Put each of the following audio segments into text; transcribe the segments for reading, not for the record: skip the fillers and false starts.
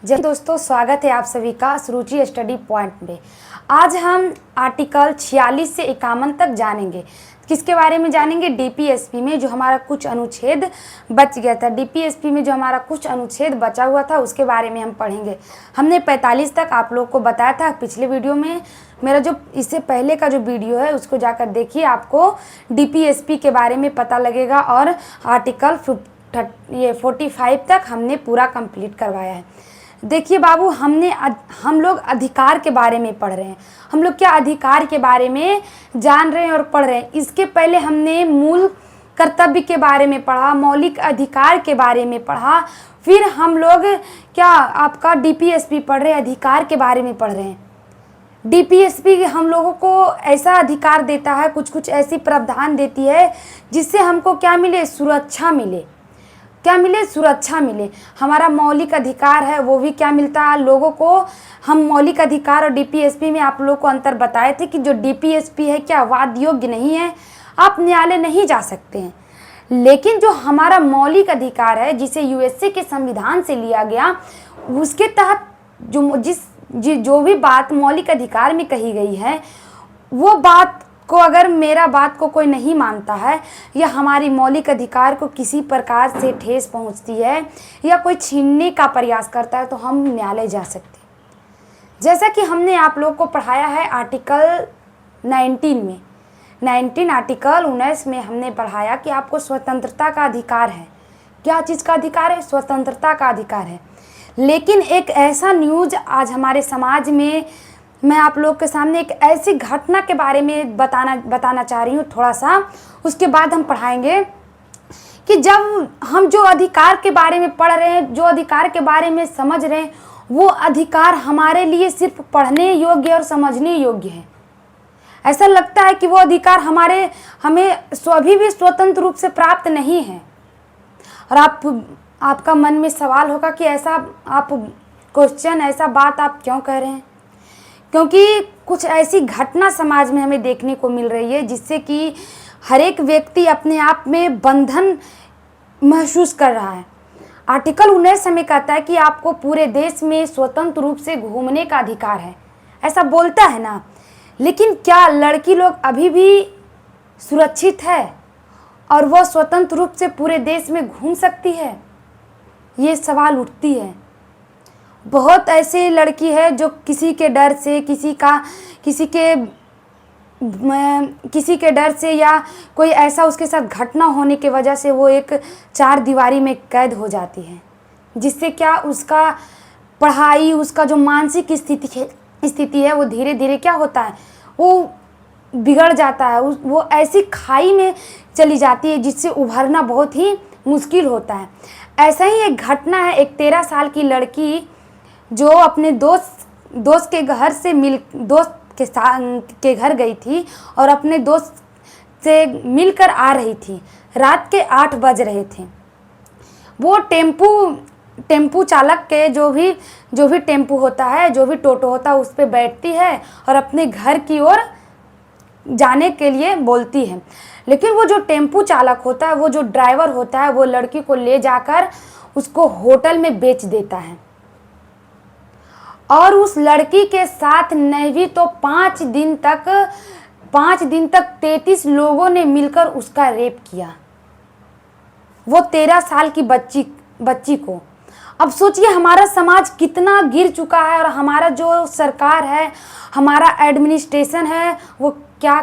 जय दोस्तों, स्वागत है आप सभी का सुरुचि स्टडी पॉइंट में। आज हम आर्टिकल 46 से 51 तक जानेंगे। किसके बारे में जानेंगे? डीपीएसपी में जो हमारा कुछ अनुच्छेद बच गया था, डीपीएसपी में जो हमारा कुछ अनुच्छेद बचा हुआ था उसके बारे में हम पढ़ेंगे। हमने 45 तक आप लोग को बताया था पिछले वीडियो में। मेरा जो इससे पहले का जो वीडियो है उसको जाकर देखिए, आपको डीपीएसपी के बारे में पता लगेगा। और आर्टिकल 45 तक हमने पूरा कंप्लीट करवाया है। देखिए बाबू, हम लोग अधिकार के बारे में पढ़ रहे हैं। हम लोग क्या अधिकार के बारे में जान रहे हैं और पढ़ रहे हैं। इसके पहले हमने मूल कर्तव्य के बारे में पढ़ा, मौलिक अधिकार के बारे में पढ़ा, फिर हम लोग क्या आपका डीपीएसपी पढ़ रहे हैं, अधिकार के बारे में पढ़ रहे हैं। डीपीएसपी हम लोगों को ऐसा अधिकार देता है, कुछ कुछ ऐसी प्रावधान देती है जिससे हमको क्या मिले? सुरक्षा मिले। क्या मिले? सुरक्षा मिले। हमारा मौलिक अधिकार है वो भी क्या मिलता है लोगों को? हम मौलिक अधिकार और डीपीएसपी में आप लोगों को अंतर बताए थे कि जो डीपीएसपी है क्या वाद योग्य नहीं है, आप न्यायालय नहीं जा सकते हैं। लेकिन जो हमारा मौलिक अधिकार है जिसे यूएसए के संविधान से लिया गया, उसके तहत जो भी बात मौलिक अधिकार में कही गई है, वो बात को अगर मेरा बात को कोई नहीं मानता है या हमारी मौलिक अधिकार को किसी प्रकार से ठेस पहुंचती है या कोई छीनने का प्रयास करता है तो हम न्यायालय जा सकते हैं। जैसा कि हमने आप लोग को पढ़ाया है आर्टिकल 19 आर्टिकल 19 में हमने पढ़ाया कि आपको स्वतंत्रता का अधिकार है। क्या चीज़ का अधिकार है? स्वतंत्रता का अधिकार है। लेकिन एक ऐसा न्यूज़ आज हमारे समाज में, मैं आप लोग के सामने एक ऐसी घटना के बारे में बताना चाह रही हूँ थोड़ा सा, उसके बाद हम पढ़ाएंगे कि जब हम जो अधिकार के बारे में पढ़ रहे हैं, जो अधिकार के बारे में समझ रहे हैं, वो अधिकार हमारे लिए सिर्फ पढ़ने योग्य और समझने योग्य है। ऐसा लगता है कि वो अधिकार हमें अभी भी स्वतंत्र रूप से प्राप्त नहीं है। और आपका मन में सवाल होगा कि ऐसा ऐसा बात आप क्यों कह रहे हैं? क्योंकि कुछ ऐसी घटना समाज में हमें देखने को मिल रही है जिससे कि हर एक व्यक्ति अपने आप में बंधन महसूस कर रहा है। आर्टिकल 19 हमें कहता है कि आपको पूरे देश में स्वतंत्र रूप से घूमने का अधिकार है, ऐसा बोलता है ना। लेकिन क्या लड़की लोग अभी भी सुरक्षित है और वह स्वतंत्र रूप से पूरे देश में घूम सकती है? ये सवाल उठती है। बहुत ऐसे लड़की है जो किसी के डर से, किसी के डर से या कोई ऐसा उसके साथ घटना होने की वजह से वो एक चार दीवारी में कैद हो जाती है, जिससे क्या उसका पढ़ाई, उसका जो मानसिक स्थिति है वो धीरे धीरे क्या होता है, वो बिगड़ जाता है। वो ऐसी खाई में चली जाती है जिससे उभरना बहुत ही मुश्किल होता है। ऐसा ही एक घटना है, एक 13 साल की लड़की जो अपने दोस्त के घर गई थी और अपने दोस्त से मिलकर आ रही थी। रात के 8 बज रहे थे। वो टेम्पू चालक के जो भी टेम्पू होता है, जो भी टोटो होता है, उस पर बैठती है और अपने घर की ओर जाने के लिए बोलती है। लेकिन वो जो टेम्पू चालक होता है, वो जो ड्राइवर होता है, वो लड़की को ले जाकर उसको होटल में बेच देता है। और उस लड़की के साथ नहीं भी तो 5 दिन तक 33 लोगों ने मिलकर उसका रेप किया, वो 13 साल की बच्ची को। अब सोचिए हमारा समाज कितना गिर चुका है और हमारा जो सरकार है, हमारा एडमिनिस्ट्रेशन है, वो क्या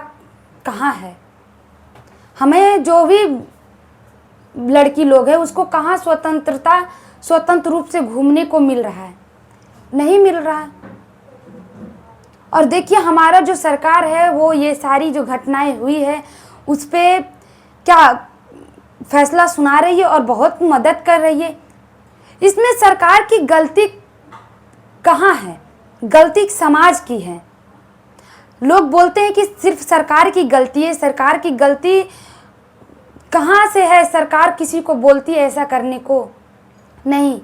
कहाँ है। हमें जो भी लड़की लोग है उसको कहाँ स्वतंत्र रूप से घूमने को मिल रहा है? नहीं मिल रहा है। और देखिए हमारा जो सरकार है वो ये सारी जो घटनाएं हुई है उस पे क्या फैसला सुना रही है और बहुत मदद कर रही है। इसमें सरकार की गलती कहाँ है? गलती समाज की है। लोग बोलते हैं कि सिर्फ सरकार की गलती है। सरकार की गलती कहाँ से है? सरकार किसी को बोलती है ऐसा करने को? नहीं।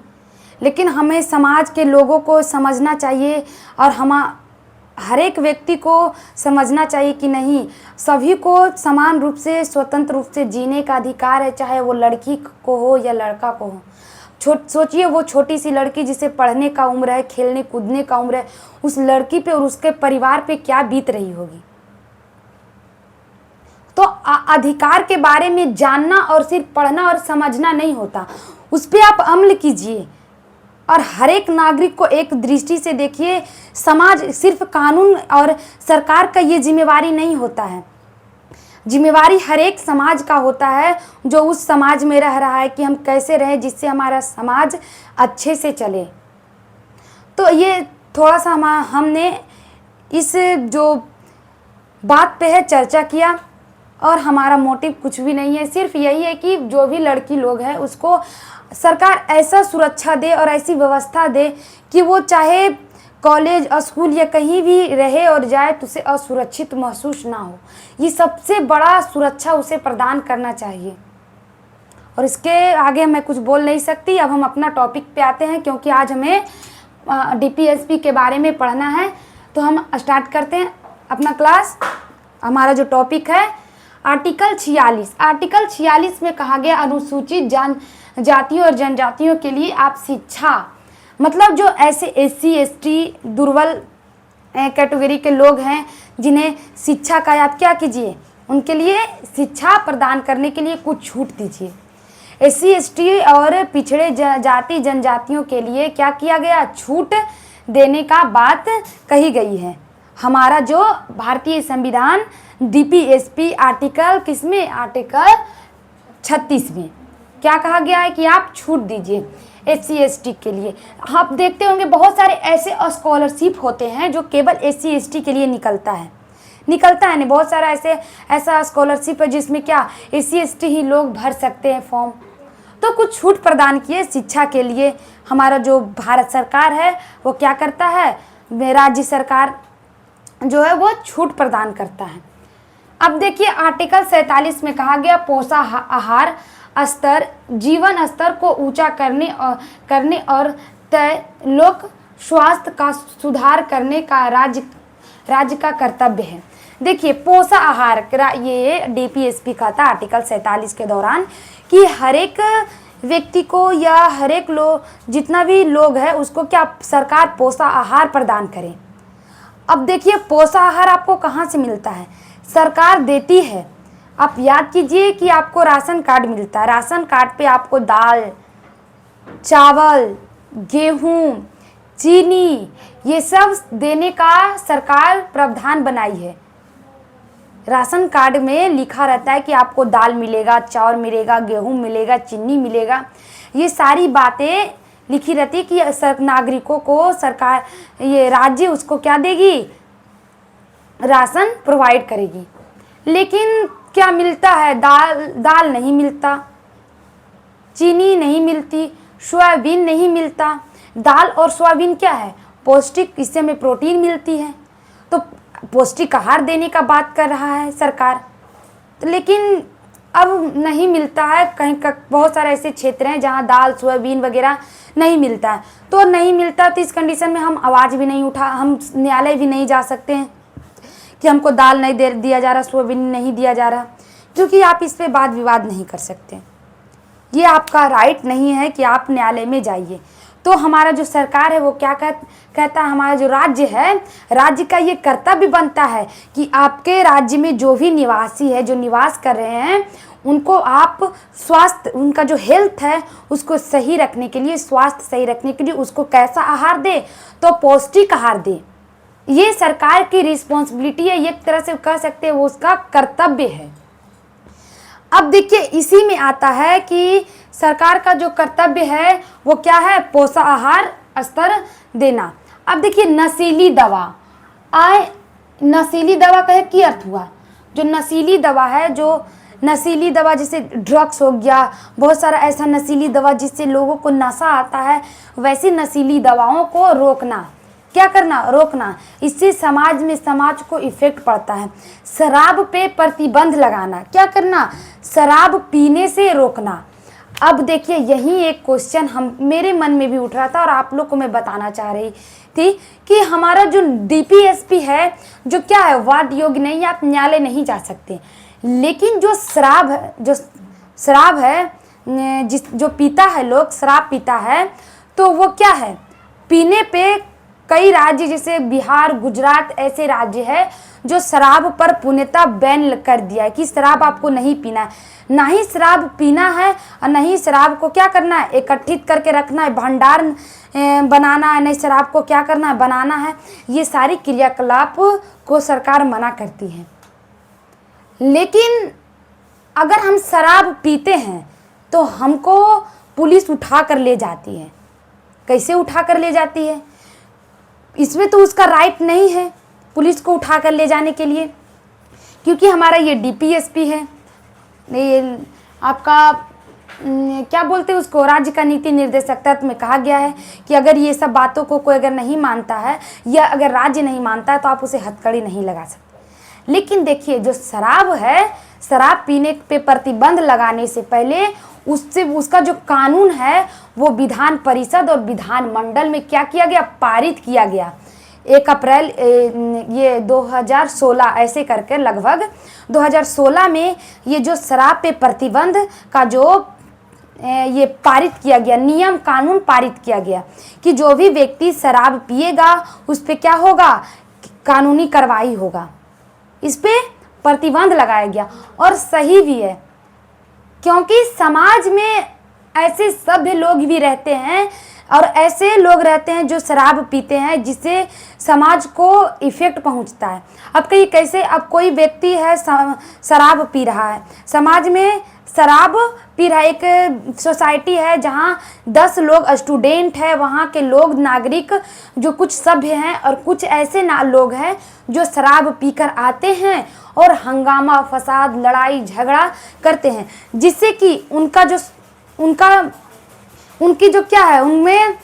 लेकिन हमें समाज के लोगों को समझना चाहिए और हर एक व्यक्ति को समझना चाहिए कि नहीं, सभी को समान रूप से स्वतंत्र रूप से जीने का अधिकार है, चाहे वो लड़की को हो या लड़का को हो। सोचिए वो छोटी सी लड़की जिसे पढ़ने का उम्र है, खेलने कूदने का उम्र है, उस लड़की पे और उसके परिवार पे क्या बीत रही होगी। तो अधिकार के बारे में जानना और सिर्फ पढ़ना और समझना नहीं होता, उस पर आप अमल कीजिए और हर एक नागरिक को एक दृष्टि से देखिए। समाज सिर्फ कानून और सरकार का ये जिम्मेवारी नहीं होता है, जिम्मेवारी हर एक समाज का होता है जो उस समाज में रह रहा है कि हम कैसे रहें जिससे हमारा समाज अच्छे से चले। तो ये थोड़ा सा हमने इस जो बात पे है चर्चा किया और हमारा मोटिव कुछ भी नहीं है, सिर्फ यही है कि जो भी लड़की लोग हैं उसको सरकार ऐसा सुरक्षा दे और ऐसी व्यवस्था दे कि वो चाहे कॉलेज और स्कूल या कहीं भी रहे और जाए तो उसे असुरक्षित महसूस ना हो। ये सबसे बड़ा सुरक्षा उसे प्रदान करना चाहिए। और इसके आगे मैं कुछ बोल नहीं सकती। अब हम अपना टॉपिक पे आते हैं क्योंकि आज हमें डीपीएसपी के बारे में पढ़ना है। तो हम स्टार्ट करते हैं अपना क्लास। हमारा जो टॉपिक है आर्टिकल 46। आर्टिकल 46 में कहा गया अनुसूचित जातियों और जनजातियों के लिए आप शिक्षा, मतलब जो ऐसे एससी एसटी दुर्बल कैटेगरी के लोग हैं जिन्हें शिक्षा का आप क्या कीजिए, उनके लिए शिक्षा प्रदान करने के लिए कुछ छूट दीजिए। एससी एसटी और पिछड़े जाति जनजातियों के लिए क्या किया गया, छूट देने का बात कही गई है। हमारा जो भारतीय संविधान डीपीएसपी आर्टिकल किसमें, आर्टिकल 36 में क्या कहा गया है कि आप छूट दीजिए एससी एसटी के लिए। आप देखते होंगे बहुत सारे ऐसे स्कॉलरशिप होते हैं जो केवल एससी एसटी के लिए निकलता है नहीं, बहुत सारा ऐसा स्कॉलरशिप है जिसमें क्या एससी एसटी ही लोग भर सकते हैं फॉर्म। तो कुछ छूट प्रदान किए शिक्षा के लिए। हमारा जो भारत सरकार है वो क्या करता है, राज्य सरकार जो है वो छूट प्रदान करता है। अब देखिए आर्टिकल 47 में कहा गया पोषाहार स्तर जीवन स्तर को ऊंचा करने और तय लोक स्वास्थ्य का सुधार करने का राज्य का कर्तव्य है। देखिए पोषाहार ये डीपीएसपी का था आर्टिकल 47 के दौरान कि हर एक व्यक्ति को या हर एक जितना भी लोग है उसको क्या सरकार पोषाहार प्रदान करे। अब देखिए पोषाहार आपको कहाँ से मिलता है, सरकार देती है। आप याद कीजिए कि आपको राशन कार्ड मिलता है, राशन कार्ड पे आपको दाल चावल गेहूं चीनी ये सब देने का सरकार प्रावधान बनाई है। राशन कार्ड में लिखा रहता है कि आपको दाल मिलेगा, चावल मिलेगा, गेहूं मिलेगा, चीनी मिलेगा। ये सारी बातें लिखी रहती है कि नागरिकों को सरकार ये राज्य उसको क्या देगी, राशन प्रोवाइड करेगी। लेकिन क्या मिलता है, दाल नहीं मिलता, चीनी नहीं मिलती, सोयाबीन नहीं मिलता। दाल और सोयाबीन क्या है, पौष्टिक, इससे हमें प्रोटीन मिलती है। तो पौष्टिक आहार देने का बात कर रहा है सरकार, तो लेकिन अब नहीं मिलता है। कहीं बहुत सारे ऐसे क्षेत्र हैं जहां दाल सोयाबीन वगैरह नहीं मिलता है। तो नहीं मिलता तो इस कंडीशन में हम आवाज़ भी नहीं हम न्यायालय भी नहीं जा सकते हैं कि हमको दाल नहीं दिया जा रहा, सोयाबीन नहीं दिया जा रहा, क्योंकि आप इस पे वाद विवाद नहीं कर सकते। ये आपका राइट नहीं है कि आप न्यायालय में जाइए। तो हमारा जो सरकार है वो क्या कहता है, हमारा जो राज्य है, राज्य का ये कर्तव्य बनता है कि आपके राज्य में जो भी निवासी है, जो निवास कर रहे हैं, उनको आप स्वास्थ्य, उनका जो हेल्थ है उसको सही रखने के लिए, स्वास्थ्य सही रखने के लिए उसको कैसा आहार दे, तो पौष्टिक आहार दे। ये सरकार की रिस्पॉन्सिबिलिटी है, एक तरह से कह सकते हैं वो उसका कर्तव्य है। अब देखिए इसी में आता है कि सरकार का जो कर्तव्य है वो क्या है, पोषाहार स्तर देना। अब देखिए नशीली दवा, नशीली दवा का क्या अर्थ हुआ, जो नशीली दवा है, जो नशीली दवा जैसे ड्रग्स हो गया, बहुत सारा ऐसा नशीली दवा जिससे लोगों को नशा आता है, वैसी नशीली दवाओं को रोकना। क्या करना, रोकना। इससे समाज को इफेक्ट पड़ता है। शराब पे प्रतिबंध लगाना, क्या करना, शराब पीने से रोकना। अब देखिए यही एक क्वेश्चन मेरे मन में भी उठ रहा था और आप लोग को मैं बताना चाह रही थी कि हमारा जो डीपीएसपी है जो क्या है, वाद योग्य नहीं है, आप न्यायालय नहीं जा सकते। लेकिन जो शराब है जो पीता है, लोग शराब पीता है, तो वो क्या है, पीने पे कई राज्य जैसे बिहार, गुजरात ऐसे राज्य है जो शराब पर पूर्णतः बैन कर दिया है कि शराब आपको नहीं पीना है। ना ही शराब पीना है और ना ही शराब को क्या करना है, एकत्रित करके रखना है, भंडार बनाना है, नहीं शराब को क्या करना है, बनाना है। ये सारी क्रियाकलाप को सरकार मना करती है। लेकिन अगर हम शराब पीते हैं तो हमको पुलिस उठा कर ले जाती है। कैसे उठा कर ले जाती है? इसमें तो उसका राइट नहीं है पुलिस को उठा कर ले जाने के लिए, क्योंकि हमारा ये डीपीएसपी है, ये आपका क्या बोलते हैं उसको, राज्य का नीति निर्देशक तत्व में कहा गया है कि अगर ये सब बातों को कोई अगर नहीं मानता है या अगर राज्य नहीं मानता है तो आप उसे हथकड़ी नहीं लगा सकते। लेकिन देखिए, जो शराब है, शराब पीने पे प्रतिबंध लगाने से पहले उससे उसका जो कानून है वो विधान परिषद और विधान मंडल में क्या किया गया, पारित किया गया। 1 अप्रैल ये 2016 ऐसे करके लगभग 2016 में ये जो शराब पे प्रतिबंध का जो ये पारित किया गया, नियम कानून पारित किया गया कि जो भी व्यक्ति शराब पिएगा उस पे क्या होगा, कानूनी कार्रवाई होगा। इस पे प्रतिबंध लगाया गया और सही भी है, क्योंकि समाज में ऐसे सभ्य लोग भी रहते हैं और ऐसे लोग रहते हैं जो शराब पीते हैं जिससे समाज को इफेक्ट पहुंचता है। अब कहीं कैसे, अब कोई व्यक्ति है शराब पी रहा है, समाज में शराब पी रहा है, एक सोसाइटी है जहां 10 लोग स्टूडेंट है, वहां के लोग नागरिक जो कुछ सभ्य हैं और कुछ ऐसे लोग हैं जो शराब पीकर आते हैं और हंगामा, फसाद, लड़ाई झगड़ा करते हैं, जिससे कि उनकी जो क्या है, उनमें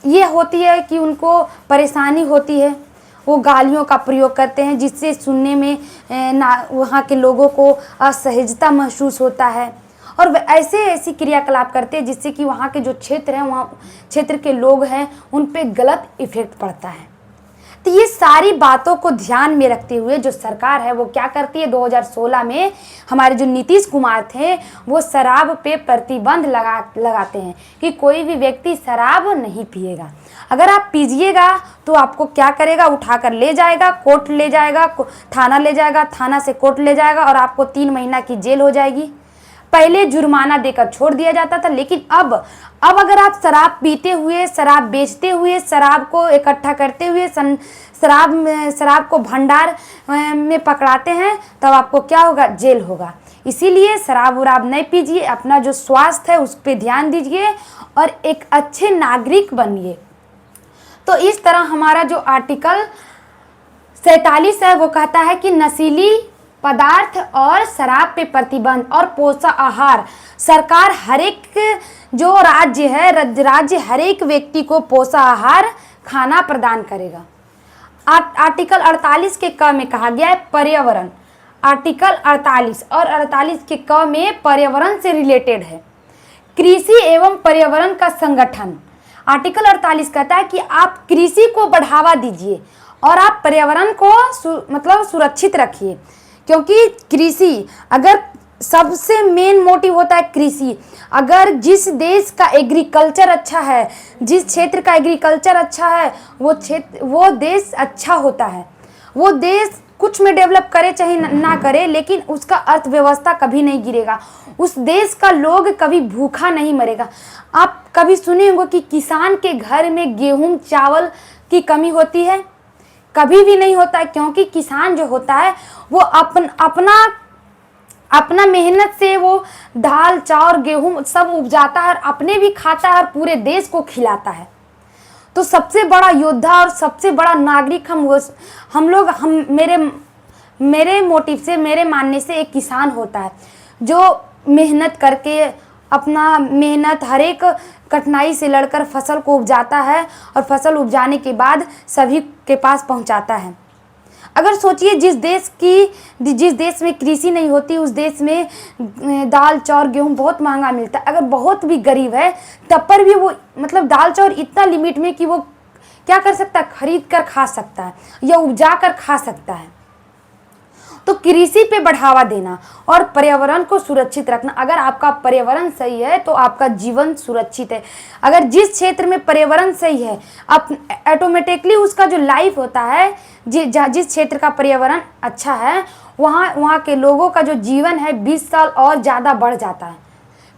ये होती है कि उनको परेशानी होती है। वो गालियों का प्रयोग करते हैं जिससे सुनने में वहाँ के लोगों को असहजता महसूस होता है और ऐसी क्रियाकलाप करते हैं जिससे कि वहाँ के जो क्षेत्र हैं, वहाँ क्षेत्र के लोग हैं, उन पे गलत इफेक्ट पड़ता है। तो ये सारी बातों को ध्यान में रखते हुए जो सरकार है वो क्या करती है, 2016 में हमारे जो नीतीश कुमार थे वो शराब पे प्रतिबंध लगाते हैं कि कोई भी व्यक्ति शराब नहीं पिएगा। अगर आप पीजिएगा तो आपको क्या करेगा, उठाकर ले जाएगा, कोर्ट ले जाएगा, थाना ले जाएगा, थाना से कोर्ट ले जाएगा और आपको 3 महीना की जेल हो जाएगी। पहले जुर्माना देकर छोड़ दिया जाता था, लेकिन अब अगर आप शराब पीते हुए, शराब बेचते हुए, शराब को इकट्ठा करते हुए, शराब को भंडार में पकड़ाते हैं, तब आपको क्या होगा, जेल होगा। इसीलिए शराब वराब नहीं पीजिए, अपना जो स्वास्थ्य है उस पर ध्यान दीजिए और एक अच्छे नागरिक बनिए। तो इस तरह हमारा जो आर्टिकल 47 है वो कहता है कि नशीली पदार्थ और शराब पे प्रतिबंध और पोषण आहार, सरकार हर एक जो राज्य है, राज्य हर एक व्यक्ति को पोषण आहार खाना प्रदान करेगा। आर्टिकल 48 के क में कहा गया है पर्यावरण। आर्टिकल 48 और 48 के क में पर्यावरण से रिलेटेड है, कृषि एवं पर्यावरण का संगठन। आर्टिकल 48 कहता है कि आप कृषि को बढ़ावा दीजिए और आप पर्यावरण को मतलब सुरक्षित रखिए, क्योंकि कृषि अगर सबसे मेन मोटिव होता है कृषि। अगर जिस देश का एग्रीकल्चर अच्छा है, जिस क्षेत्र का एग्रीकल्चर अच्छा है, वो देश अच्छा होता है। वो देश कुछ में डेवलप करे चाहे ना करे, लेकिन उसका अर्थव्यवस्था कभी नहीं गिरेगा, उस देश का लोग कभी भूखा नहीं मरेगा। आप कभी सुने होंगे कि किसान के घर में गेहूं चावल की कमी होती है? कभी भी नहीं होता है, क्योंकि किसान जो होता है वो अपना मेहनत से वो दाल चावल गेहूं सब उपजाता है और अपने भी खाता है और पूरे देश को खिलाता है। तो सबसे बड़ा योद्धा और सबसे बड़ा नागरिक मेरे मोटिव से, मेरे मानने से एक किसान होता है जो मेहनत करके अपना मेहनत हर एक कठिनाई से लड़कर फसल को उपजाता है और फसल उपजाने के बाद सभी के पास पहुंचाता है। अगर सोचिए जिस देश में कृषि नहीं होती उस देश में दाल चावल गेहूं बहुत महंगा मिलता है। अगर बहुत भी गरीब है तब पर भी वो मतलब दाल चावल इतना लिमिट में कि वो क्या कर सकता है, खरीद कर खा सकता है या उपजा कर खा सकता है। तो कृषि पे बढ़ावा देना और पर्यावरण को सुरक्षित रखना। अगर आपका पर्यावरण सही है तो आपका जीवन सुरक्षित है। अगर जिस क्षेत्र में पर्यावरण सही है, आप ऑटोमेटिकली उसका जो लाइफ होता है, जिस क्षेत्र का पर्यावरण अच्छा है, वहाँ के लोगों का जो जीवन है 20 साल और ज़्यादा बढ़ जाता है।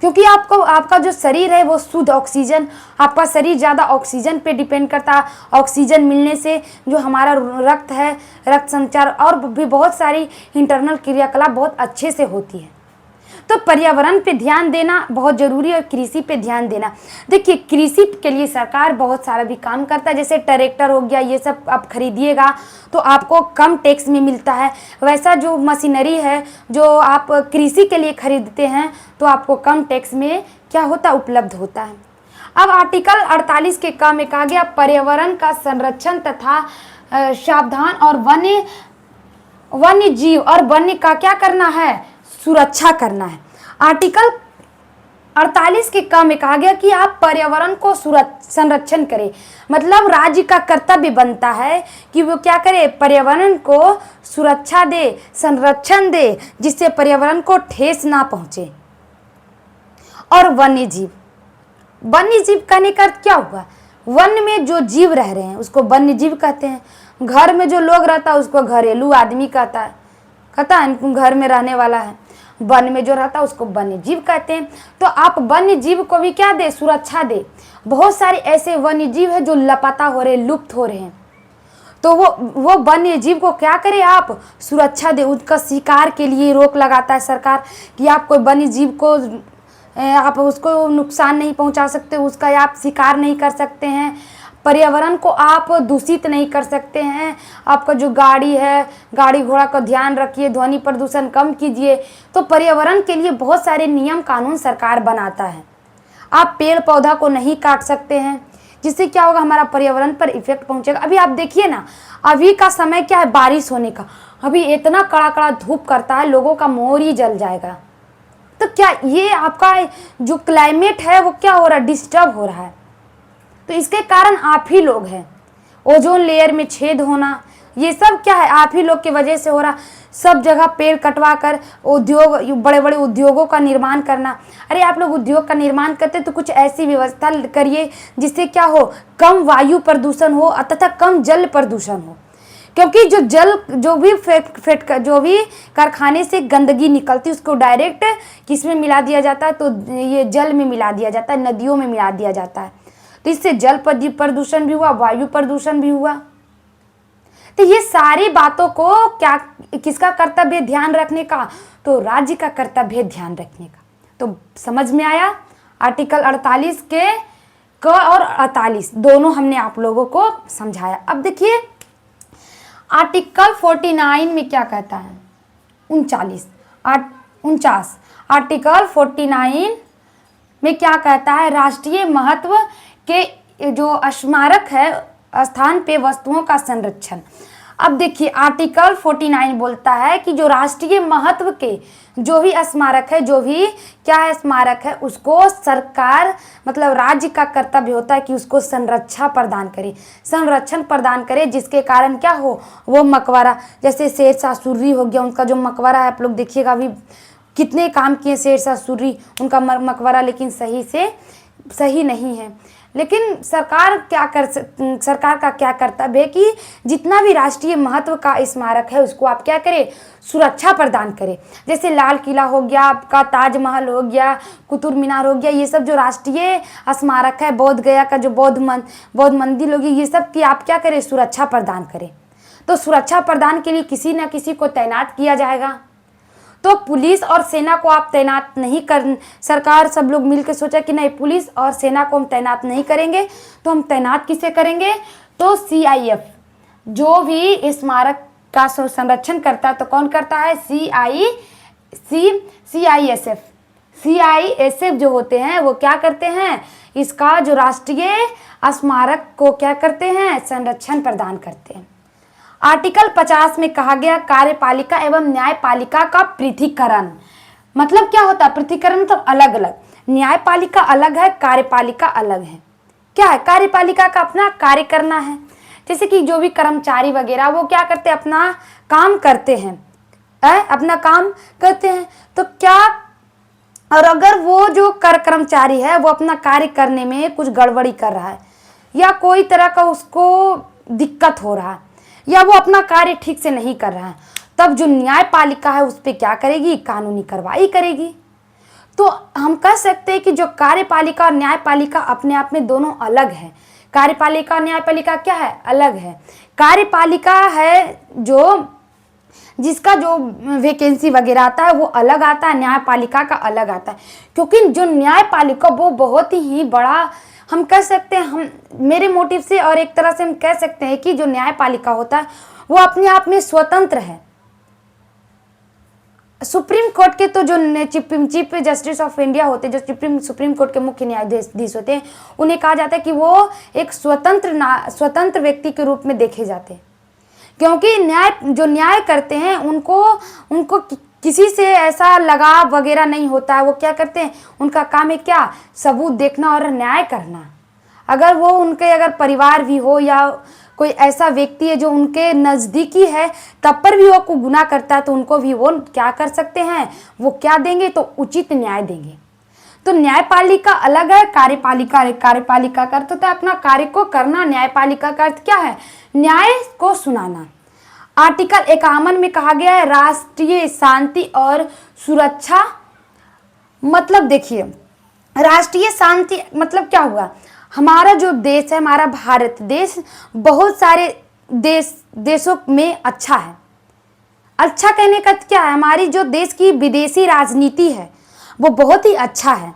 क्योंकि आपका जो शरीर है वो शुद्ध ऑक्सीजन, आपका शरीर ज़्यादा ऑक्सीजन पे डिपेंड करता है। ऑक्सीजन मिलने से जो हमारा रक्त है, रक्त संचार और भी बहुत सारी इंटरनल क्रियाकलाप बहुत अच्छे से होती है। तो पर्यावरण पे ध्यान देना बहुत ज़रूरी है और कृषि पे ध्यान देना। देखिए, कृषि के लिए सरकार बहुत सारा भी काम करता है, जैसे ट्रैक्टर हो गया, ये सब आप खरीदिएगा तो आपको कम टैक्स में मिलता है। वैसा जो मशीनरी है जो आप कृषि के लिए खरीदते हैं तो आपको कम टैक्स में क्या होता, उपलब्ध होता है। अब आर्टिकल 48 के क में कहा गया पर्यावरण का संरक्षण तथा सावधान और वन्य जीव और वन्य का क्या करना है, सुरक्षा करना है। आर्टिकल 48 के क में कहा गया कि आप पर्यावरण को संरक्षण करें, मतलब राज्य का कर्तव्य बनता है कि वो क्या करे, पर्यावरण को सुरक्षा दे, संरक्षण दे, जिससे पर्यावरण को ठेस ना पहुंचे। और वन्य जीव कहने का अर्थ क्या हुआ, वन में जो जीव रह रहे हैं उसको वन्य जीव कहते हैं। घर में जो लोग रहता है उसको घरेलू आदमी कहता है, घर में रहने वाला है। वन में जो रहता है उसको वन्य जीव कहते हैं। तो आप वन्य जीव को भी क्या दे, सुरक्षा दे। बहुत सारे ऐसे वन्य जीव है जो लापता हो रहे, लुप्त हो रहे हैं, तो वो वन्य जीव को क्या करे, आप सुरक्षा दे। उनका शिकार के लिए रोक लगाता है सरकार कि आप कोई वन्य जीव को आप उसको नुकसान नहीं पहुंचा सकते, उसका आप शिकार नहीं कर सकते हैं। पर्यावरण को आप दूषित नहीं कर सकते हैं। आपका जो गाड़ी है, गाड़ी घोड़ा का ध्यान रखिए, ध्वनि प्रदूषण कम कीजिए। तो पर्यावरण के लिए बहुत सारे नियम कानून सरकार बनाता है। आप पेड़ पौधा को नहीं काट सकते हैं, जिससे क्या होगा, हमारा पर्यावरण पर इफेक्ट पहुंचेगा। अभी आप देखिए ना, अभी का समय क्या है, बारिश होने का। अभी इतना कड़ा कड़ा धूप करता है, लोगों का मोर ही जल जाएगा। तो क्या ये आपका जो क्लाइमेट है वो क्या हो रहा है, डिस्टर्ब हो रहा है। तो इसके कारण आप ही लोग हैं। ओजोन लेयर में छेद होना, ये सब क्या है, आप ही लोग की वजह से हो रहा। सब जगह पेड़ कटवा कर उद्योग, बड़े बड़े उद्योगों का निर्माण करना। अरे आप लोग उद्योग का निर्माण करते तो कुछ ऐसी व्यवस्था करिए जिससे क्या हो, कम वायु प्रदूषण हो तथा कम जल प्रदूषण हो। क्योंकि जो भी कारखाने से गंदगी निकलती है उसको डायरेक्ट किस में मिला दिया जाता है, तो ये जल में मिला दिया जाता है, नदियों में मिला दिया जाता है। तो इससे जल प्रदूषण भी हुआ, वायु प्रदूषण भी हुआ। तो ये सारी बातों को क्या, किसका कर्तव्य ध्यान रखने का, तो राज्य का कर्तव्य ध्यान रखने का। तो समझ में आया, आर्टिकल 48 के क और 48 दोनों हमने आप लोगों को समझाया। अब देखिए आर्टिकल 49 में क्या कहता है, 49 आर्टिकल 49 में क्या कहता है, राष्ट्रीय महत्व के जो स्मारक है, स्थान पे वस्तुओं का संरक्षण। अब देखिए आर्टिकल 49 बोलता है कि जो राष्ट्रीय महत्व के जो भी स्मारक है, जो भी क्या है स्मारक है, उसको सरकार मतलब राज्य का कर्तव्य होता है कि उसको संरक्षण प्रदान करे, जिसके कारण क्या हो, वो मकबरा, जैसे शेरशाह सूरी हो गया, उनका जो मकबरा है, आप लोग देखिएगा अभी कितने काम किए शेरशाह सूरी, उनका मकबरा लेकिन सही नहीं है। लेकिन सरकार का क्या कर्तव्य है कि जितना भी राष्ट्रीय महत्व का स्मारक है उसको आप क्या करें, सुरक्षा प्रदान करें। जैसे लाल किला हो गया, आपका ताजमहल हो गया, कुतुब मीनार हो गया, ये सब जो राष्ट्रीय स्मारक है, बोध गया का जो बौद्ध मंदिर होगी, ये सब की आप क्या करें, सुरक्षा प्रदान करें। तो सुरक्षा प्रदान के लिए किसी न किसी को तैनात किया जाएगा। तो पुलिस और सेना को आप तैनात नहीं कर, सरकार सब लोग मिलकर सोचा कि नहीं पुलिस और सेना को हम तैनात नहीं करेंगे, तो हम तैनात किसे करेंगे, तो CIF जो भी स्मारक का संरक्षण करता है, तो कौन करता है, CISF जो होते हैं वो क्या करते हैं, इसका जो राष्ट्रीय स्मारक को क्या करते हैं, संरक्षण प्रदान करते हैं। आर्टिकल 50 में कहा गया कार्यपालिका एवं न्यायपालिका का पृथक्करण। मतलब क्या होता है पृथक्करण, मतलब अलग अलग, न्यायपालिका अलग है, कार्यपालिका अलग है। क्या है, कार्यपालिका का अपना कार्य करना है, जैसे कि जो भी कर्मचारी वगैरह वो क्या करते हैं, अपना काम करते हैं, अपना काम करते हैं। तो क्या, और अगर वो जो कर कर्मचारी है वो अपना कार्य करने में कुछ गड़बड़ी कर रहा है या कोई तरह का उसको दिक्कत हो रहा है या वो अपना कार्य ठीक से नहीं कर रहा है, तब जो न्यायपालिका है उस पर क्या करेगी, कानूनी कार्रवाई करेगी। तो हम कह सकते हैं कि जो कार्यपालिका और न्यायपालिका अपने आप में दोनों अलग है। कार्यपालिका और न्यायपालिका क्या है, अलग है। कार्यपालिका है जो जिसका जो वैकेंसी वगैरह आता है वो अलग आता है, न्यायपालिका का अलग आता है। क्योंकि जो न्यायपालिका वो बहुत ही बड़ा, हम कह सकते हैं, हम मेरे मोटिव से और एक तरह से हम कह सकते हैं कि जो न्यायपालिका होता है वो अपने आप में स्वतंत्र है। सुप्रीम कोर्ट के तो जो चीफ जस्टिस ऑफ इंडिया होते हैं, जो सुप्रीम कोर्ट के मुख्य न्यायाधीश होते हैं, उन्हें कहा जाता है कि वो एक स्वतंत्र व्यक्ति के रूप में देखे जाते हैं। क्योंकि न्याय करते हैं उनको किसी से ऐसा लगाव वगैरह नहीं होता है। वो क्या करते हैं, उनका काम है क्या, सबूत देखना और न्याय करना। अगर वो उनके अगर परिवार भी हो या कोई ऐसा व्यक्ति है जो उनके नज़दीकी है तब पर भी वो को गुनाह करता है, तो उनको भी वो क्या कर सकते हैं, वो क्या देंगे, तो उचित न्याय देंगे। तो न्यायपालिका अलग है, कार्यपालिका का अर्थ होता है अपना कार्य को करना, न्यायपालिका का अर्थ क्या है, न्याय को सुनाना। आर्टिकल 51 में कहा गया है राष्ट्रीय शांति और सुरक्षा। मतलब देखिए, राष्ट्रीय शांति मतलब क्या हुआ, हमारा जो देश है, हमारा भारत देश बहुत सारे देशों में अच्छा है। अच्छा कहने का क्या है, हमारी जो देश की विदेशी राजनीति है वो बहुत ही अच्छा है,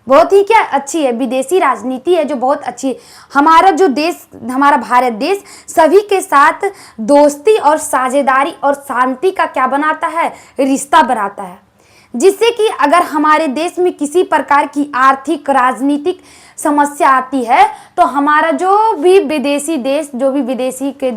बहुत ही क्या अच्छी है, विदेशी राजनीति है जो बहुत अच्छी है। हमारा जो देश, हमारा भारत देश सभी के साथ दोस्ती और साझेदारी और शांति का क्या बनाता है, रिश्ता बनाता है। जिससे कि अगर हमारे देश में किसी प्रकार की आर्थिक राजनीतिक समस्या आती है तो हमारा जो भी विदेशी देश, जो भी विदेशी के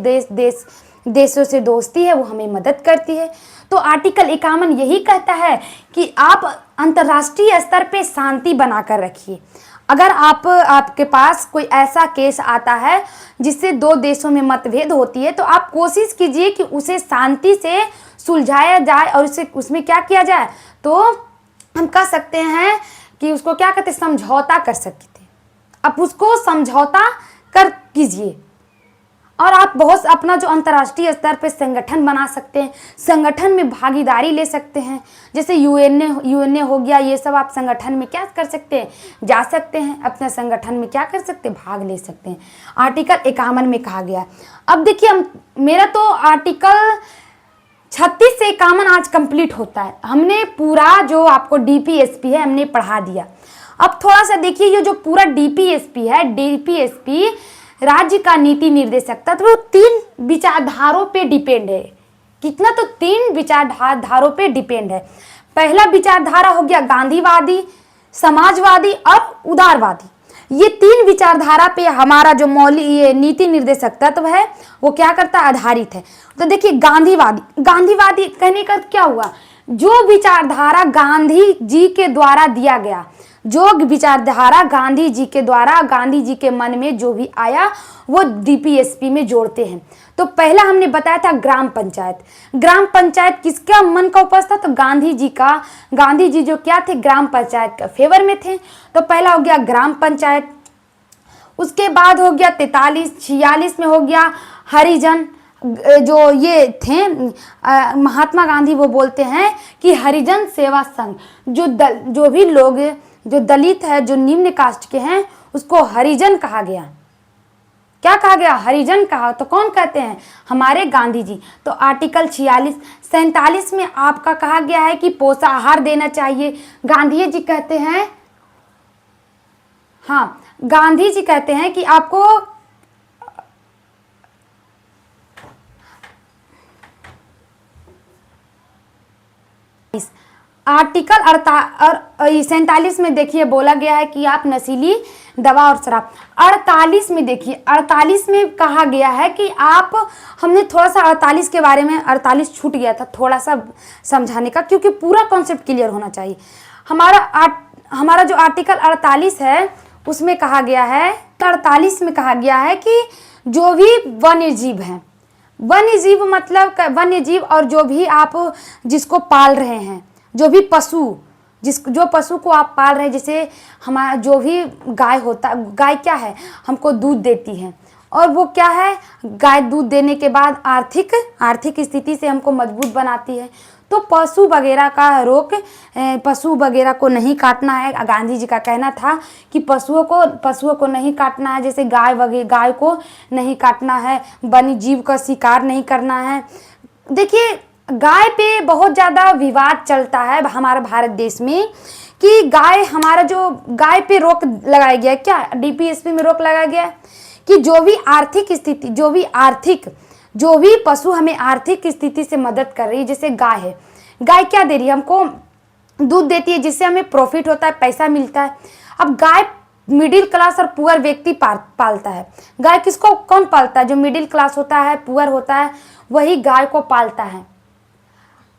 देशों से दोस्ती है वो हमें मदद करती है। तो आर्टिकल 51 यही कहता है कि आप अंतर्राष्ट्रीय स्तर पे शांति बनाकर रखिए। अगर आपके पास कोई ऐसा केस आता है जिससे दो देशों में मतभेद होती है तो आप कोशिश कीजिए कि उसे शांति से सुलझाया जाए और उसमें क्या किया जाए, तो हम कह सकते हैं कि उसको क्या कहते हैं, समझौता कर सकते हैं। आप उसको समझौता कर कीजिए और आप बहुत अपना जो अंतर्राष्ट्रीय स्तर पे संगठन बना सकते हैं, संगठन में भागीदारी ले सकते हैं। जैसे यूएनए हो गया, ये सब आप संगठन में क्या कर सकते हैं, जा सकते हैं, अपने संगठन में क्या कर सकते हैं, भाग ले सकते हैं। आर्टिकल 51 में कहा गया। अब देखिए, मेरा तो आर्टिकल 36 से 51 आज कंप्लीट होता है। हमने पूरा जो आपको डीपीएसपी है हमने पढ़ा दिया। अब थोड़ा सा देखिए, ये जो पूरा डीपीएसपी है, डीपीएसपी राज्य का नीति निर्देशक तत्व, वो 3 विचारधारों पे डिपेंड है। कितना, तो 3 विचारधारों पे डिपेंड है। पहला विचारधारा हो गया गांधीवादी, समाजवादी और उदारवादी। ये 3 विचारधारा पे हमारा जो ये नीति निर्देशक तत्व है वो क्या करता है, आधारित है। तो देखिए, गांधीवादी कहने का क्या हुआ, जो विचारधारा गांधी जी के द्वारा दिया गया, जो विचारधारा गांधी जी के द्वारा, गांधी जी के मन में जो भी आया वो डीपीएसपी में जोड़ते हैं। तो पहला हमने बताया था ग्राम पंचायत। ग्राम पंचायत किसका मन का उपज था, तो गांधी जी का। गांधी जी जो क्या थे, ग्राम पंचायत का फेवर में थे। तो पहला हो गया ग्राम पंचायत। उसके बाद हो गया 46 में हो गया हरिजन। जो ये थे महात्मा गांधी, वो बोलते हैं कि हरिजन सेवा संघ, जो भी लोग जो दलित है, जो निम्न कास्ट के हैं, उसको हरिजन कहा गया। क्या कहा गया, हरिजन कहा। तो कौन कहते हैं, हमारे गांधी जी। तो आर्टिकल 47 में आपका कहा गया है कि पोषाहार देना चाहिए। गांधी जी कहते हैं, हाँ, गांधी जी कहते हैं कि आपको आर्टिकल 47 में देखिए बोला गया है कि आप नशीली दवा और शराब। 48 में देखिए, 48 में कहा गया है कि आप, हमने थोड़ा सा 48 के बारे में, 48 छूट गया था थोड़ा सा समझाने का, क्योंकि पूरा कॉन्सेप्ट क्लियर होना चाहिए। हमारा जो आर्टिकल 48 है उसमें कहा गया है, 48 में कहा गया है कि जो भी वन्य जीव हैं, वन्य जीव मतलब वन्य जीव और जो भी आप जिसको पाल रहे हैं, जो भी पशु, जो पशु को आप पाल रहे हैं, जैसे हमारा जो भी गाय होता, गाय क्या है, हमको दूध देती है, और वो क्या है, गाय दूध देने के बाद आर्थिक स्थिति से हमको मजबूत बनाती है। तो पशु वगैरह का पशु वगैरह को नहीं काटना है। गांधी जी का कहना था कि पशुओं को नहीं काटना है, जैसे गाय को नहीं काटना है, वन्य जीव का शिकार नहीं करना है। देखिए, गाय पे बहुत ज़्यादा विवाद चलता है हमारे भारत देश में कि गाय पे रोक लगाया गया है। क्या डीपीएसपी में रोक लगाया गया है कि जो भी पशु हमें आर्थिक स्थिति से मदद कर रही है, जैसे गाय है, गाय क्या दे रही है, हमको दूध देती है, जिससे हमें प्रॉफिट होता है, पैसा मिलता है। अब गाय मिडिल क्लास और पुअर व्यक्ति पालता है। गाय किसको कौन पालता है? जो मिडिल क्लास होता है, पुअर होता है, वही गाय को पालता है।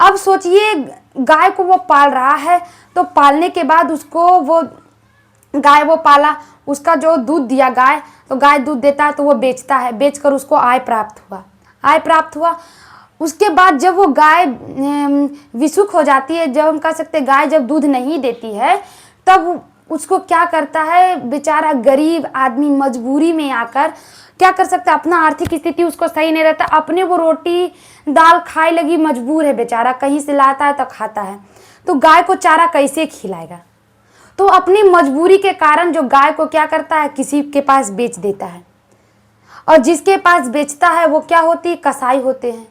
अब सोचिए, गाय को वो पाल रहा है, तो पालने के बाद उसको वो पाला, उसका जो दूध दिया गाय, तो गाय दूध देता है तो वो बेचता है, बेचकर उसको आय प्राप्त हुआ। उसके बाद जब वो गाय विसुख हो जाती है, जब हम कह सकते हैं गाय जब दूध नहीं देती है, तब उसको क्या करता है, बेचारा गरीब आदमी मजबूरी में आकर क्या कर सकता है, अपना आर्थिक स्थिति उसको सही नहीं रहता, अपने वो रोटी दाल खाए लगी मजबूर है बेचारा, कहीं से लाता है तो खाता है, तो गाय को चारा कैसे खिलाएगा? तो अपनी मजबूरी के कारण जो गाय को क्या करता है, किसी के पास बेच देता है, और जिसके पास बेचता है वो क्या होती है, कसाई होते हैं,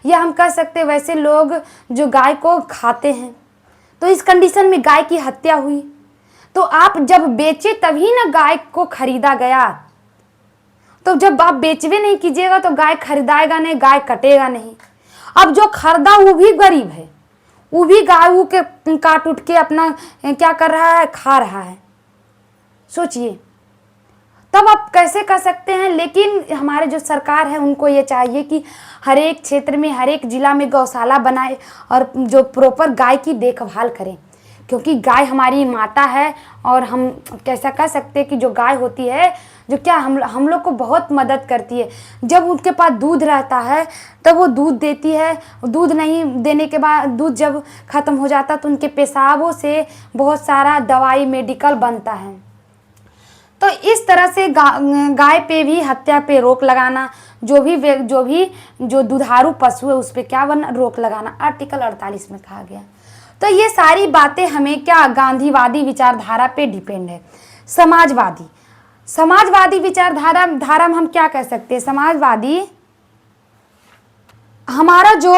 या हम कह सकते हैं वैसे लोग जो गाय को खाते हैं। तो इस कंडीशन में गाय की हत्या हुई। तो आप जब बेचे तभी ना गाय को खरीदा गया। तो जब आप बेचवे नहीं कीजिएगा तो गाय खरीदाएगा नहीं, गाय कटेगा नहीं। अब जो खरीदा वो भी गरीब है, वो भी गाय के काट उठ के अपना क्या कर रहा है, खा रहा है। सोचिए, तब आप कैसे कर सकते हैं? लेकिन हमारे जो सरकार है उनको ये चाहिए कि हर एक क्षेत्र में, हर एक जिला में गौशाला बनाए और जो प्रॉपर गाय की देखभाल करें, क्योंकि गाय हमारी माता है। और हम कैसा कह सकते हैं कि जो गाय होती है, जो क्या हम लोग को बहुत मदद करती है। जब उनके पास दूध रहता है तब वो दूध देती है, दूध नहीं देने के बाद, दूध जब ख़त्म हो जाता तो उनके पेशाबों से बहुत सारा दवाई मेडिकल बनता है। तो इस तरह से गाय पे भी हत्या पे रोक लगाना, जो दुधारू पशु है उस पर क्या बना, रोक लगाना, आर्टिकल 48 में कहा गया। तो ये सारी बातें हमें क्या, गांधीवादी विचारधारा पे डिपेंड है। समाजवादी विचारधारा में हम क्या कह सकते हैं? समाजवादी हमारा जो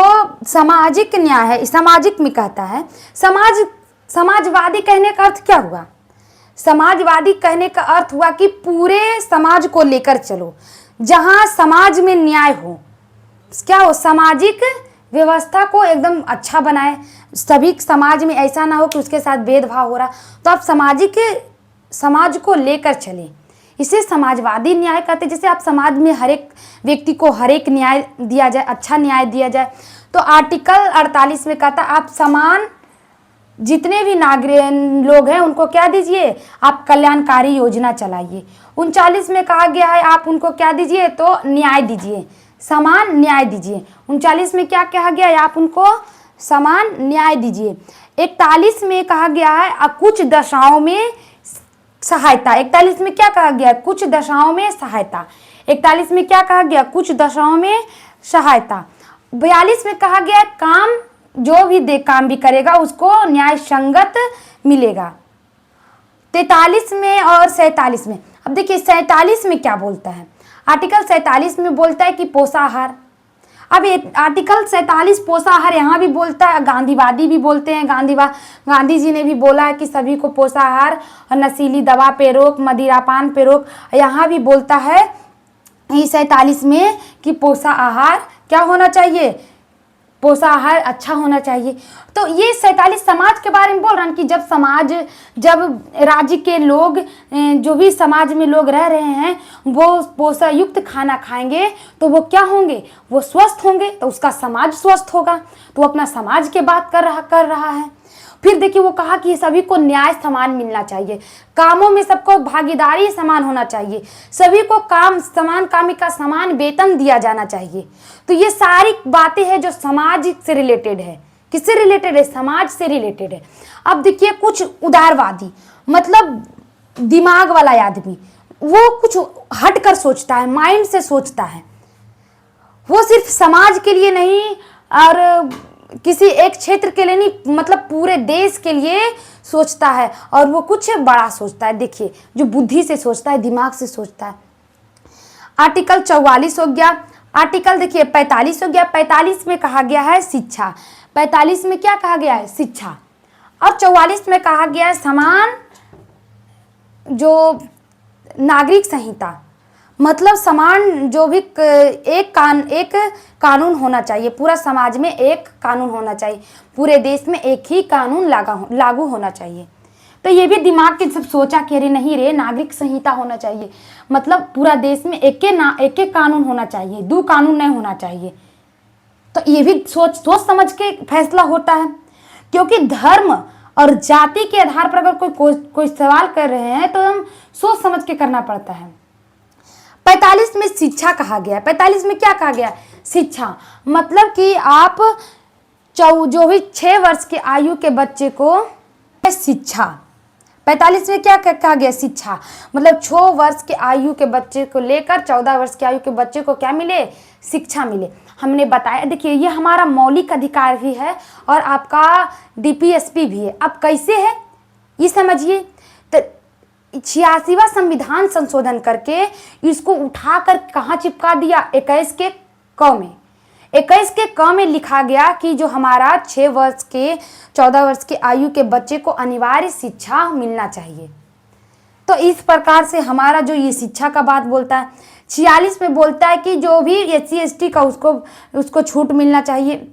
सामाजिक न्याय है, सामाजिक में कहता है। समाजवादी कहने का अर्थ क्या हुआ? समाजवादी कहने का अर्थ हुआ कि पूरे समाज को लेकर चलो, जहां समाज में न्याय हो, क्या हो, सामाजिक व्यवस्था को एकदम अच्छा बनाए, सभी समाज में ऐसा ना हो कि उसके साथ भेदभाव हो रहा। तो आप समाज को लेकर चले, इसे समाजवादी न्याय कहते हैं। जैसे आप समाज में हर एक व्यक्ति को हर एक न्याय दिया जाए, अच्छा न्याय दिया जाए। तो आर्टिकल 48 में कहता है आप समान, जितने भी नागरिक लोग हैं उनको क्या दीजिए, आप कल्याणकारी योजना चलाइए। 39 में कहा गया है आप उनको क्या दीजिए, तो न्याय दीजिए, समान न्याय दीजिए। 39 में क्या कहा गया है, आप उनको समान न्याय दीजिए। 41 में कहा गया है कुछ दशाओं में सहायता। 41 में क्या कहा गया, कुछ दशाओं में सहायता। 41 में क्या कहा गया, कुछ दशाओं में सहायता। 42 में कहा गया काम, जो भी काम भी करेगा उसको न्याय संगत मिलेगा। 43 में और 47 में, अब देखिए 47 में क्या बोलता है, आर्टिकल 47 में बोलता है कि पोषाहार। अब आर्टिकल 47 पोषाहार यहाँ भी बोलता है, गांधीवादी भी बोलते हैं, गांधी जी ने भी बोला है कि सभी को पोषाहार और नशीली दवा पे रोक, मदिरापान पे रोक। यहाँ भी बोलता है 47 में कि पोषाहार क्या होना चाहिए, पोषाहार अच्छा होना चाहिए। तो ये 47 समाज के बारे में बोल रहा है कि जब राज्य के लोग, जो भी समाज में लोग रह रहे हैं, वो पोषण युक्त खाना खाएंगे तो वो क्या होंगे, वो स्वस्थ होंगे, तो उसका समाज स्वस्थ होगा। तो वो अपना समाज के बात कर रहा है। फिर देखिए वो कहा कि सभी को न्याय समान मिलना चाहिए, कामों में सबको भागीदारी समान होना चाहिए, सभी को काम समान कामी का समान वेतन दिया जाना चाहिए। तो ये सारी बातें हैं जो समाज से रिलेटेड है। किससे रिलेटेड है? समाज से रिलेटेड है। अब देखिए कुछ उदारवादी मतलब दिमाग वाला आदमी, वो कुछ हटकर सोचता है, माइंड से सोचता है। वो सिर्फ समाज के लिए नहीं और किसी एक क्षेत्र के लिए नहीं, मतलब पूरे देश के लिए सोचता है और वो कुछ बड़ा सोचता है। देखिए जो बुद्धि से सोचता है, दिमाग से सोचता है। आर्टिकल 44 हो गया। आर्टिकल देखिए 45 हो गया। 45 में कहा गया है शिक्षा। 45 में क्या कहा गया है? शिक्षा। और 44 में कहा गया है समान जो नागरिक संहिता, मतलब समान जो भी एक कानून होना चाहिए, पूरा समाज में एक कानून होना चाहिए, पूरे देश में एक ही कानून लागू होना चाहिए। तो ये भी दिमाग के सब सोचा कि अरे नहीं रे, नागरिक संहिता होना चाहिए, मतलब पूरा देश में एक कानून होना चाहिए, दो कानून नहीं होना चाहिए। तो ये भी सोच समझ के फैसला होता है, क्योंकि धर्म और जाति के आधार पर अगर कोई सवाल कर रहे हैं तो हम सोच समझ के करना पड़ता है। 45 में शिक्षा कहा गया। 45 में क्या कहा गया? शिक्षा, मतलब कि आप जो भी 6 वर्ष की आयु के बच्चे को शिक्षा। 45 में क्या कहा गया? शिक्षा, मतलब 6 वर्ष की आयु के बच्चे को लेकर 14 वर्ष की आयु के बच्चे को क्या मिले? शिक्षा मिले। हमने बताया, देखिए ये हमारा मौलिक अधिकार भी है और आपका डीपीएसपी भी है। अब कैसे है ये समझिए। तो 86वां संविधान संशोधन करके इसको उठाकर कहाँ चिपका दिया? 21 के क में। 21 के क में लिखा गया कि जो हमारा 6 वर्ष के 14 वर्ष की आयु के बच्चे को अनिवार्य शिक्षा मिलना चाहिए। तो इस प्रकार से हमारा जो ये शिक्षा का बात बोलता है। 46 में बोलता है कि जो भी SC ST का उसको छूट मिलना चाहिए।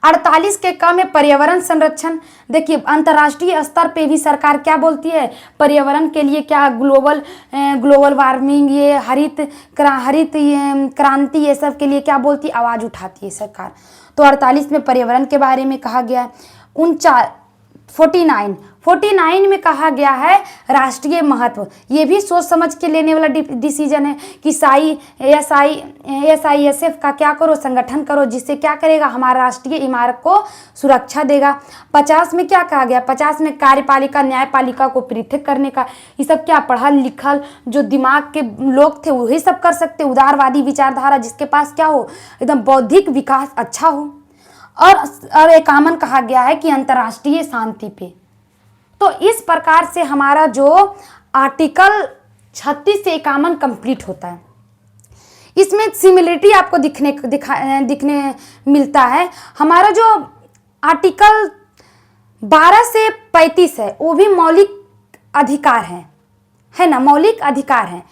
48 के क में पर्यावरण संरक्षण। देखिए अंतर्राष्ट्रीय स्तर पे भी सरकार क्या बोलती है? पर्यावरण के लिए क्या ग्लोबल वार्मिंग, ये हरित क्रांति, ये सब के लिए क्या बोलती है? आवाज़ उठाती है सरकार। तो 48 में पर्यावरण के बारे में कहा गया है। 49 में कहा गया है राष्ट्रीय महत्व। ये भी सोच समझ के लेने वाला डिसीजन है कि SISF का क्या करो, संगठन करो, जिससे क्या करेगा? हमारा राष्ट्रीय इमारत को सुरक्षा देगा। 50 में क्या कहा गया? 50 में कार्यपालिका न्यायपालिका को पृथक करने का। ये सब क्या पढ़ल लिखल जो दिमाग के लोग थे वही सब कर सकते। उदारवादी विचारधारा, जिसके पास क्या हो, एकदम बौद्धिक विकास अच्छा हो। और 51 कहा गया है कि अंतर्राष्ट्रीय शांति पे। तो इस प्रकार से हमारा जो आर्टिकल 36 से 51 कंप्लीट होता है। इसमें सिमिलरिटी आपको दिखने मिलता है। हमारा जो आर्टिकल 12 से 35 है वो भी मौलिक अधिकार है ना, मौलिक अधिकार है।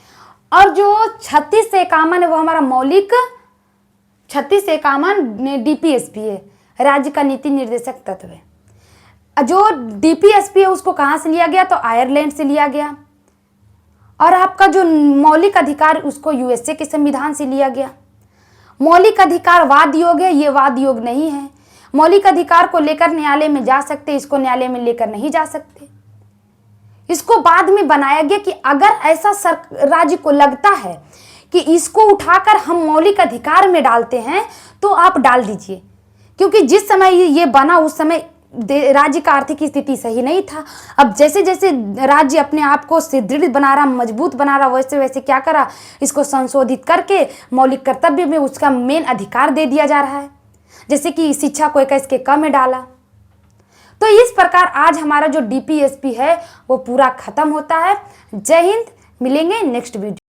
और जो 36 से 51 है वो हमारा मौलिक 36 से 51 डीपीएसपी है, राज्य का नीति निर्देशक तत्व है। जो डीपीएसपी है उसको कहाँ से लिया गया? तो आयरलैंड से लिया गया। और आपका जो मौलिक अधिकार उसको यूएसए के संविधान से लिया गया। मौलिक अधिकार वाद योग है, ये वाद योग नहीं है। मौलिक अधिकार को लेकर न्यायालय में जा सकते, इसको न्यायालय में लेकर नहीं जा सकते। इसको बाद में बनाया गया कि अगर ऐसा राज्य को लगता है कि इसको उठाकर हम मौलिक अधिकार में डालते हैं तो आप डाल दीजिए, क्योंकि जिस समय ये बना उस समय राज्य का आर्थिक स्थिति सही नहीं था। अब जैसे जैसे राज्य अपने आप को सुदृढ़ बना रहा, मजबूत बना रहा, वैसे वैसे क्या करा, इसको संशोधित करके मौलिक कर्तव्य में उसका मेन अधिकार दे दिया जा रहा है। जैसे कि शिक्षा को 21 के क में डाला। तो इस प्रकार आज हमारा जो डीपीएसपी है वो पूरा खत्म होता है। जय हिंद, मिलेंगे नेक्स्ट वीडियो।